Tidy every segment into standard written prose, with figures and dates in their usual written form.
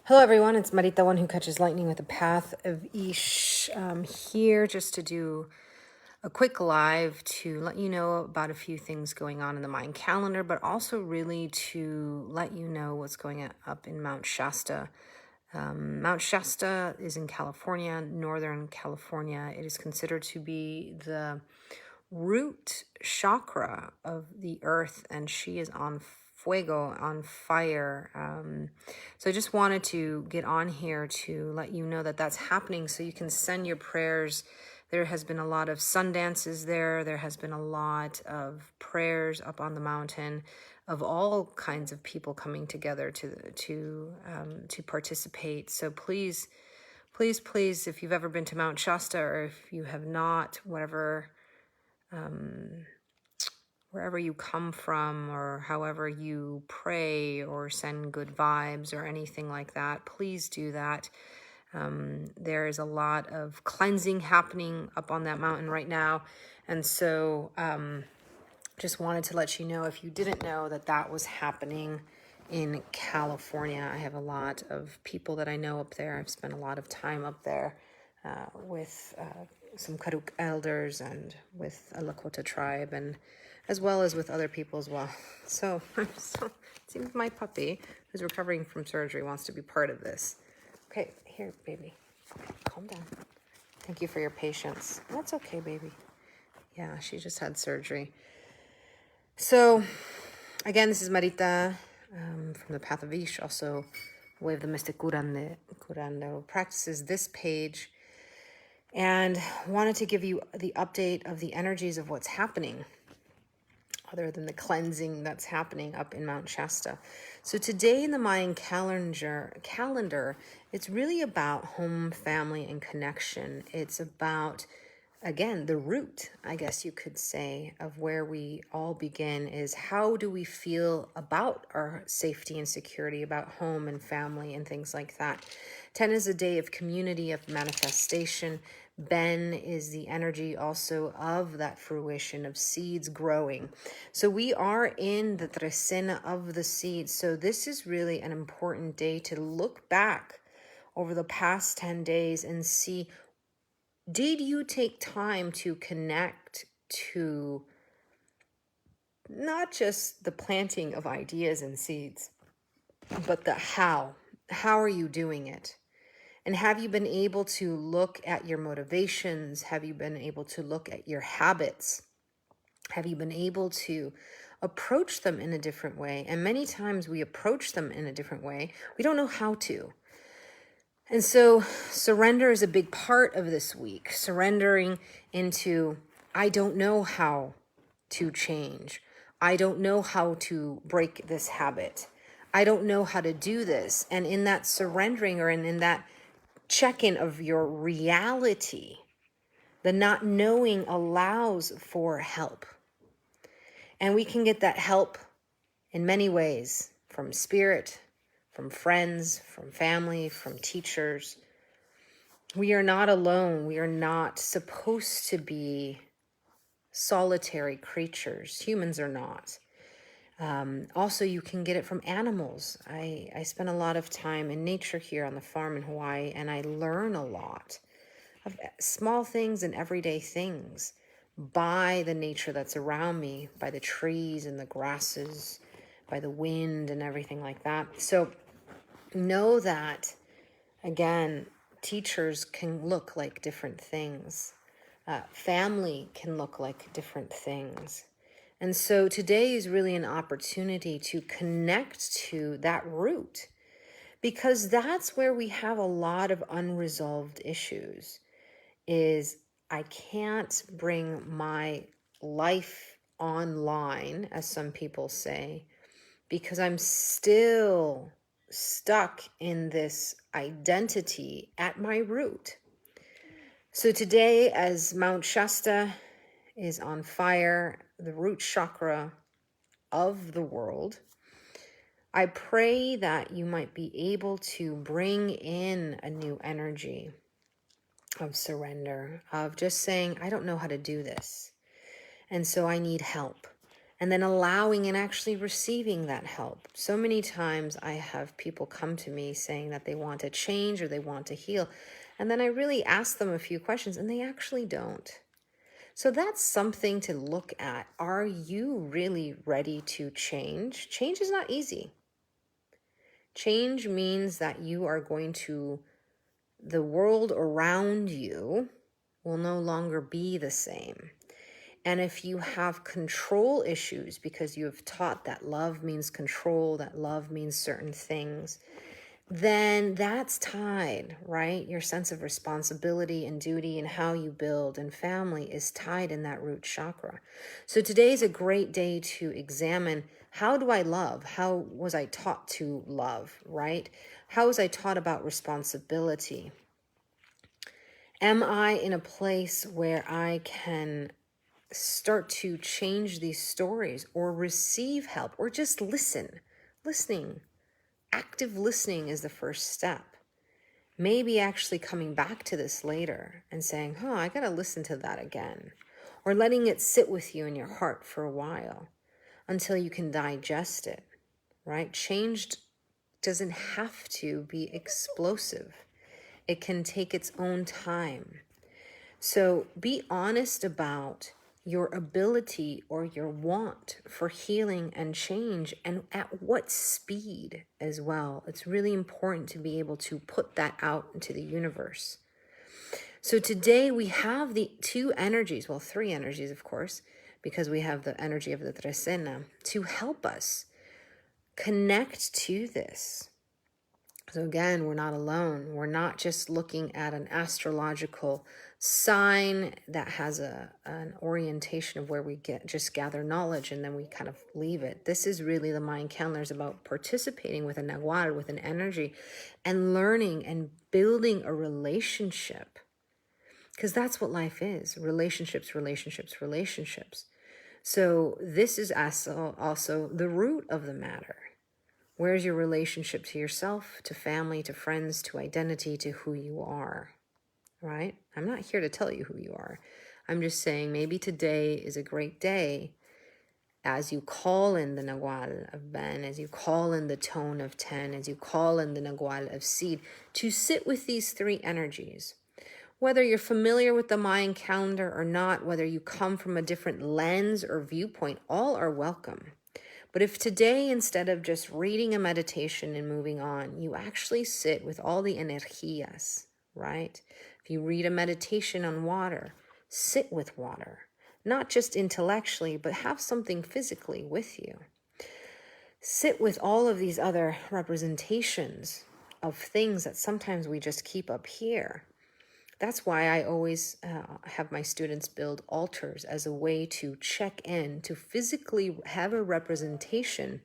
Hello everyone, it's Marita, one who catches lightning with the path of Ish. Here just to do a quick live to let you know about a few things going on in the Mayan calendar, but also really to let you know what's going up in Mount Shasta. Mount Shasta is in California, Northern California. It is considered to be the root chakra of the earth, and she is on fuego, on fire. So I just wanted to get on here to let you know that that's happening so you can send your prayers. There has been a lot of sun dances there. There has been a lot of prayers up on the mountain of all kinds of people coming together to participate. So please, if you've ever been to Mount Shasta, or if you have not, wherever you come from, or however you pray or send good vibes or anything like that, please do that. There is a lot of cleansing happening up on that mountain right now. And so just wanted to let you know, if you didn't know, that that was happening in California. I have a lot of people that I know up there. I've spent a lot of time up there with some Karuk elders and with a Lakota tribe, and as well as with other people as well. So it seems my puppy, who's recovering from surgery, wants to be part of this. Okay, here, baby. Calm down. Thank you for your patience. That's okay, baby. Yeah, she just had surgery. So, again, this is Marita from the Path of Ish, also Way of the Mystic Curando practices this page, and wanted to give you the update of the energies of what's happening, other than the cleansing that's happening up in Mount Shasta. So today in the Mayan calendar, it's really about home, family, and connection. It's about, again, the root, I guess you could say, of where we all begin is how do we feel about our safety and security, about home and family and things like that. 10 is a day of community, of manifestation. Ben is the energy also of that fruition of seeds growing. So we are in the trecena of the seeds. So this is really an important day to look back over the past 10 days and see, did you take time to connect to not just the planting of ideas and seeds, but the how? How are you doing it? And have you been able to look at your motivations? Have you been able to look at your habits? Have you been able to approach them in a different way? And many times we approach them in a different way. We don't know how to. And so surrender is a big part of this week. Surrendering into, I don't know how to change. I don't know how to break this habit. I don't know how to do this. And in that surrendering, or in that check-in of your reality, the not knowing allows for help. And we can get that help in many ways, from spirit, from friends, from family, from teachers. We are not alone. We are not supposed to be solitary creatures. Humans are not. Also, you can get it from animals. I spend a lot of time in nature here on the farm in Hawaii, and I learn a lot of small things and everyday things by the nature that's around me, by the trees and the grasses, by the wind and everything like that. So know that, again, teachers can look like different things. Family can look like different things. And so today is really an opportunity to connect to that root, because that's where we have a lot of unresolved issues. Is I can't bring my life online, as some people say, because I'm still stuck in this identity at my root. So today, as Mount Shasta is on fire, the root chakra of the world, I pray that you might be able to bring in a new energy of surrender, of just saying, I don't know how to do this, and so I need help. and then allowing and actually receiving that help. So many times I have people come to me saying that they want to change or they want to heal. And then I really ask them a few questions and they actually don't. So that's something to look at. Are you really ready to change? Change is not easy. Change means that you are going to, the world around you will no longer be the same. And if you have control issues because you have taught that love means control, that love means certain things, then that's tied, right? Your sense of responsibility and duty and how you build and family is tied in that root chakra. So today is a great day to examine, how do I love? How was I taught to love, right? How was I taught about responsibility? Am I in a place where I can start to change these stories or receive help or just listen? Listening. Active listening is the first step. Maybe actually coming back to this later and saying, I got to listen to that again. Or letting it sit with you in your heart for a while until you can digest it, right? Change doesn't have to be explosive. It can take its own time. So be honest about your ability or your want for healing and change, and at what speed as well. It's really important to be able to put that out into the universe. So today we have the two energies, well, three energies, of course, because we have the energy of the Trecena to help us connect to this. So again, we're not alone. We're not just looking at an astrological sign that has an orientation of where we just gather knowledge and then we kind of leave it. This is really the Mayan calendar, is about participating with a nagual, with an energy, and learning and building a relationship. Because that's what life is. Relationships, relationships, relationships. So this is also the root of the matter. Where's your relationship to yourself, to family, to friends, to identity, to who you are, right? I'm not here to tell you who you are. I'm just saying maybe today is a great day as you call in the nagual of Ben, as you call in the tone of 10, as you call in the nagual of seed, to sit with these three energies. Whether you're familiar with the Mayan calendar or not, whether you come from a different lens or viewpoint, all are welcome. But if today, instead of just reading a meditation and moving on, you actually sit with all the energías, right? If you read a meditation on water, sit with water, not just intellectually, but have something physically with you. Sit with all of these other representations of things that sometimes we just keep up here. That's why I always have my students build altars as a way to check in, to physically have a representation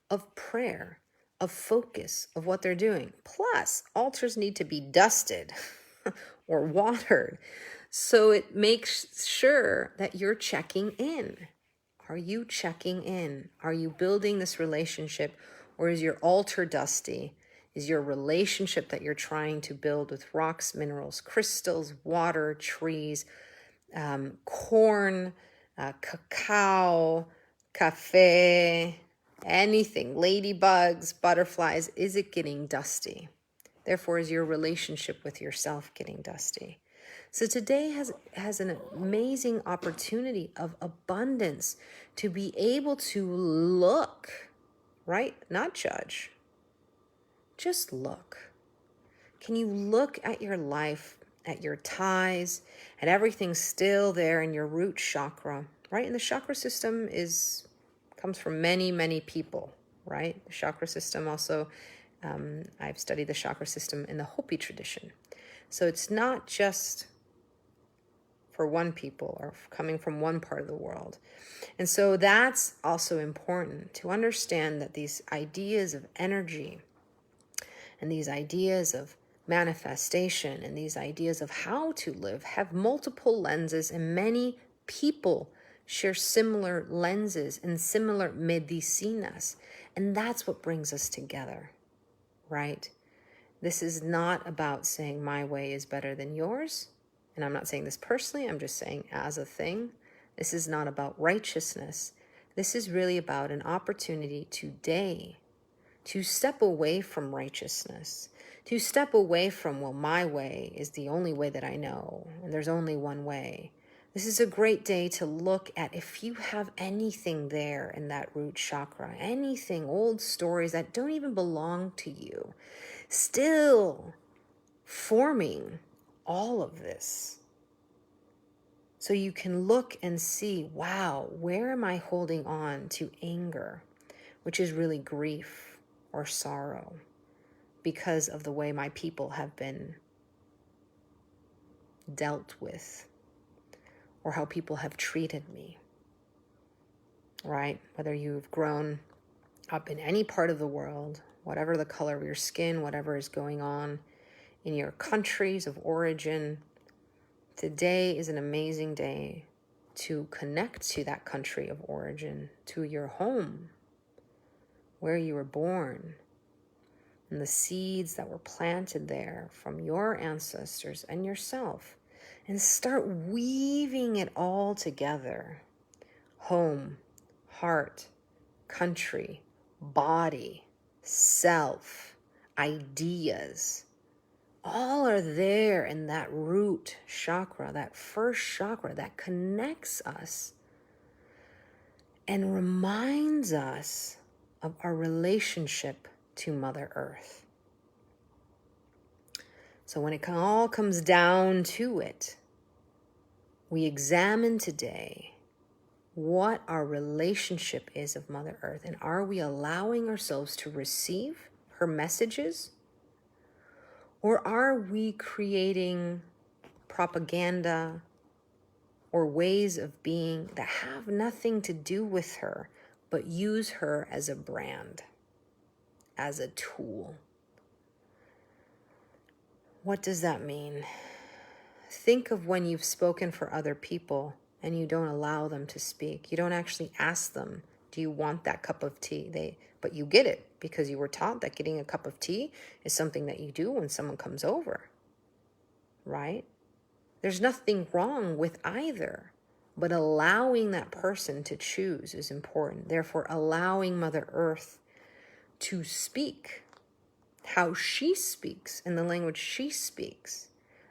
of prayer, of focus, of what they're doing. Plus, altars need to be dusted or watered. So it makes sure that you're checking in. Are you checking in? Are you building this relationship, or is your altar dusty? Is your relationship that you're trying to build with rocks, minerals, crystals, water, trees, corn, cacao, cafe, anything, ladybugs, butterflies, is it getting dusty? Therefore, is your relationship with yourself getting dusty? So today has an amazing opportunity of abundance to be able to look, right? Not judge. Just look. Can you look at your life, at your ties, at everything still there in your root chakra, right? And the chakra system comes from many, many people, right? The chakra system also, I've studied the chakra system in the Hopi tradition. So it's not just for one people or coming from one part of the world. And so that's also important to understand, that these ideas of energy and these ideas of manifestation and these ideas of how to live have multiple lenses, and many people share similar lenses and similar medicinas. And that's what brings us together, right? This is not about saying my way is better than yours. And I'm not saying this personally, I'm just saying as a thing. This is not about righteousness. This is really about an opportunity today to step away from righteousness, to step away from, well, my way is the only way that I know, and there's only one way. This is a great day to look at if you have anything there in that root chakra, anything, old stories that don't even belong to you, still forming all of this. So you can look and see, wow, where am I holding on to anger, which is really grief or sorrow because of the way my people have been dealt with or how people have treated me, right? Whether you've grown up in any part of the world, whatever the color of your skin, whatever is going on in your countries of origin, today is an amazing day to connect to that country of origin, to your home, where you were born, and the seeds that were planted there from your ancestors and yourself, and start weaving it all together. Home, heart, country, body, self, ideas, all are there in that root chakra, that first chakra that connects us and reminds us of our relationship to Mother Earth. So when it all comes down to it, we examine today what our relationship is of Mother Earth, and are we allowing ourselves to receive her messages, or are we creating propaganda or ways of being that have nothing to do with her, but use her as a brand, as a tool? What does that mean? Think of when you've spoken for other people and you don't allow them to speak. You don't actually ask them, do you want that cup of tea? But you get it because you were taught that getting a cup of tea is something that you do when someone comes over, right? There's nothing wrong with either, but allowing that person to choose is important. Therefore, allowing Mother Earth to speak how she speaks in the language she speaks,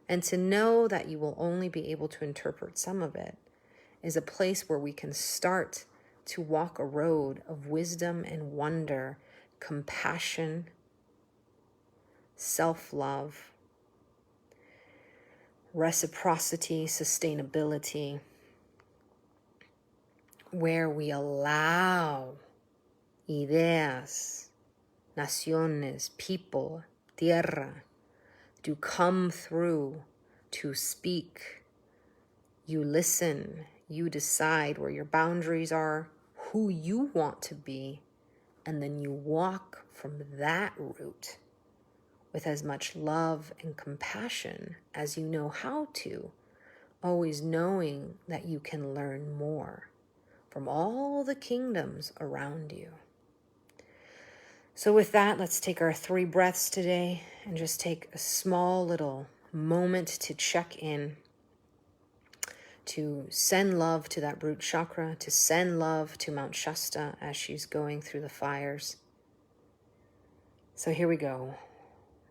and to know that you will only be able to interpret some of it, is a place where we can start to walk a road of wisdom and wonder, compassion, self-love, reciprocity, sustainability, where we allow ideas, naciones, people, tierra, to come through, to speak. You listen, you decide where your boundaries are, who you want to be, and then you walk from that route with as much love and compassion as you know how to, always knowing that you can learn more from all the kingdoms around you. So with that, let's take our 3 breaths today and just take a small little moment to check in, to send love to that root chakra, to send love to Mt Shasta as she's going through the fires. So here we go.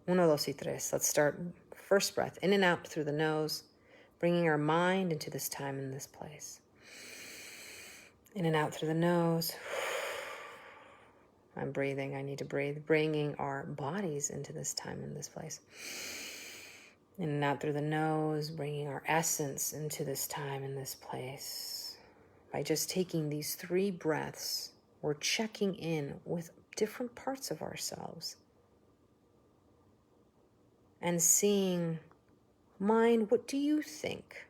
1, 2, y 3. Let's start. First breath, in and out through the nose, bringing our mind into this time and this place. In and out through the nose. I'm breathing. I need to breathe. Bringing our bodies into this time and this place. In and out through the nose, bringing our essence into this time and this place. By just taking these 3 breaths, we're checking in with different parts of ourselves and seeing, mind, what do you think?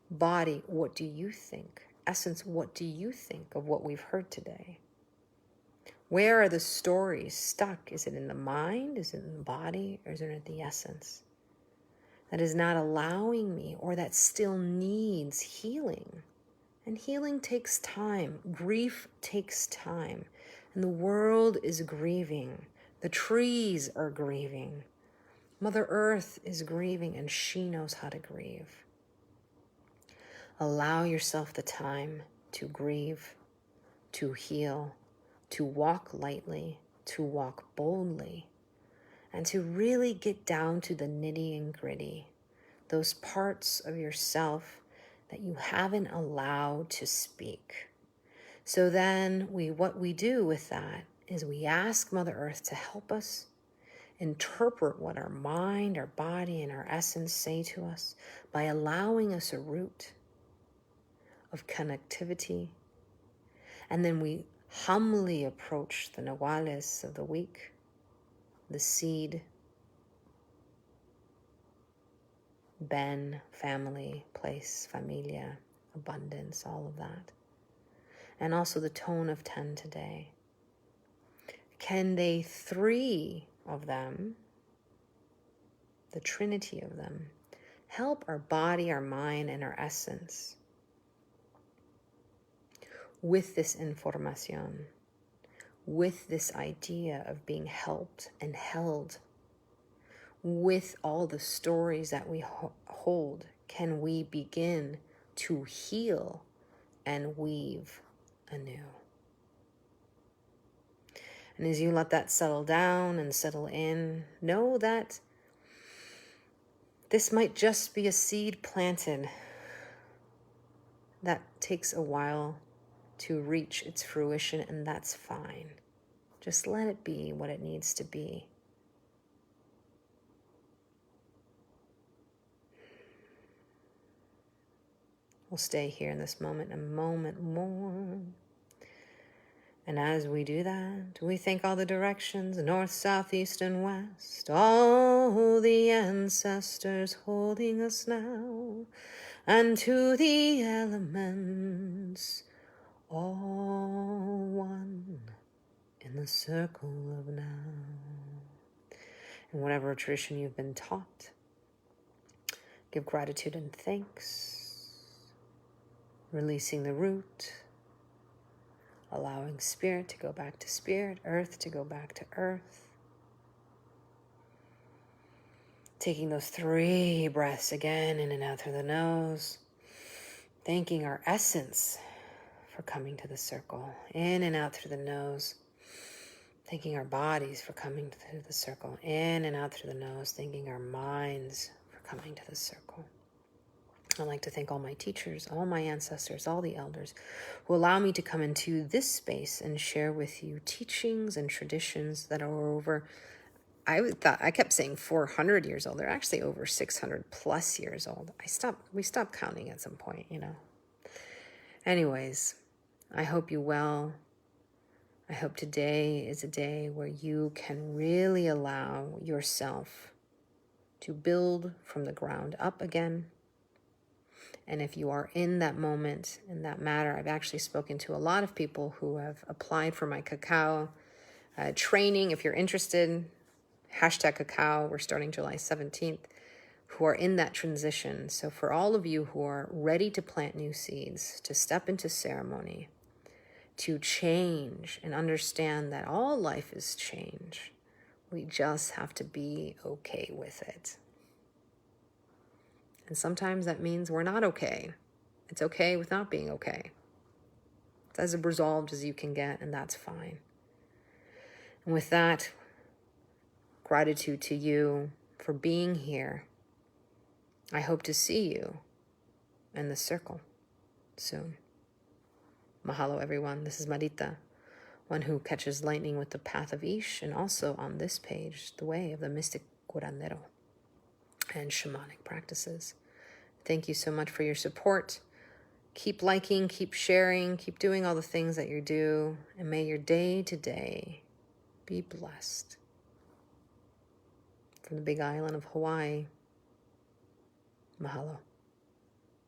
Body, what do you think? Essence, what do you think of what we've heard today? Where are the stories stuck? Is it in the mind? Is it in the body? Or is it in the essence? That is not allowing me, or that still needs healing. And healing takes time. Grief takes time. And the world is grieving. The trees are grieving. Mother Earth is grieving, and she knows how to grieve. Allow yourself the time to grieve, to heal, to walk lightly, to walk boldly, and to really get down to the nitty and gritty, those parts of yourself that you haven't allowed to speak. So then what we do with that is we ask Mother Earth to help us interpret what our mind, our body, and our essence say to us by allowing us a route of connectivity. And then we humbly approach the naguales of the week, the seed, Ben, family, place, familia, abundance, all of that. And also the tone of 10 today. Can they, 3 of them, the trinity of them, help our body, our mind, and our essence with this information, with this idea of being helped and held, with all the stories that we hold? Can we begin to heal and weave anew? And as you let that settle down and settle in, know that this might just be a seed planted that takes a while to reach its fruition, and that's fine. Just let it be what it needs to be. We'll stay here in this moment a moment more. And as we do that, we thank all the directions, north, south, east, and west, all the ancestors holding us now, and to the elements, all one in the circle of now. In whatever tradition you've been taught, give gratitude and thanks, releasing the root, allowing spirit to go back to spirit, earth to go back to earth. Taking those 3 breaths again, in and out through the nose. Thanking our essence for coming to the circle, in and out through the nose. Thanking our bodies for coming to the circle, in and out through the nose. Thanking our minds for coming to the circle. I'd like to thank all my teachers, all my ancestors, all the elders who allow me to come into this space and share with you teachings and traditions that are over, I kept saying 400 years old. They're actually over 600 plus years old. We stopped counting at some point, Anyways, I hope you well. I hope today is a day where you can really allow yourself to build from the ground up again. And if you are in that moment, in that matter, I've actually spoken to a lot of people who have applied for my cacao training. If you're interested, #Cacao, we're starting July 17th, who are in that transition. So for all of you who are ready to plant new seeds, to step into ceremony, to change and understand that all life is change, we just have to be okay with it. And sometimes that means we're not okay. It's okay with not being okay. It's as resolved as you can get, and that's fine. And with that, gratitude to you for being here. I hope to see you in the circle soon. Mahalo, everyone. This is Marita, one who catches lightning with the path of Ish, and also on this page, the way of the mystic curandero and shamanic practices. Thank you so much for your support. Keep liking, keep sharing, keep doing all the things that you do, and may your day to day be blessed. From the big island of Hawaii, mahalo.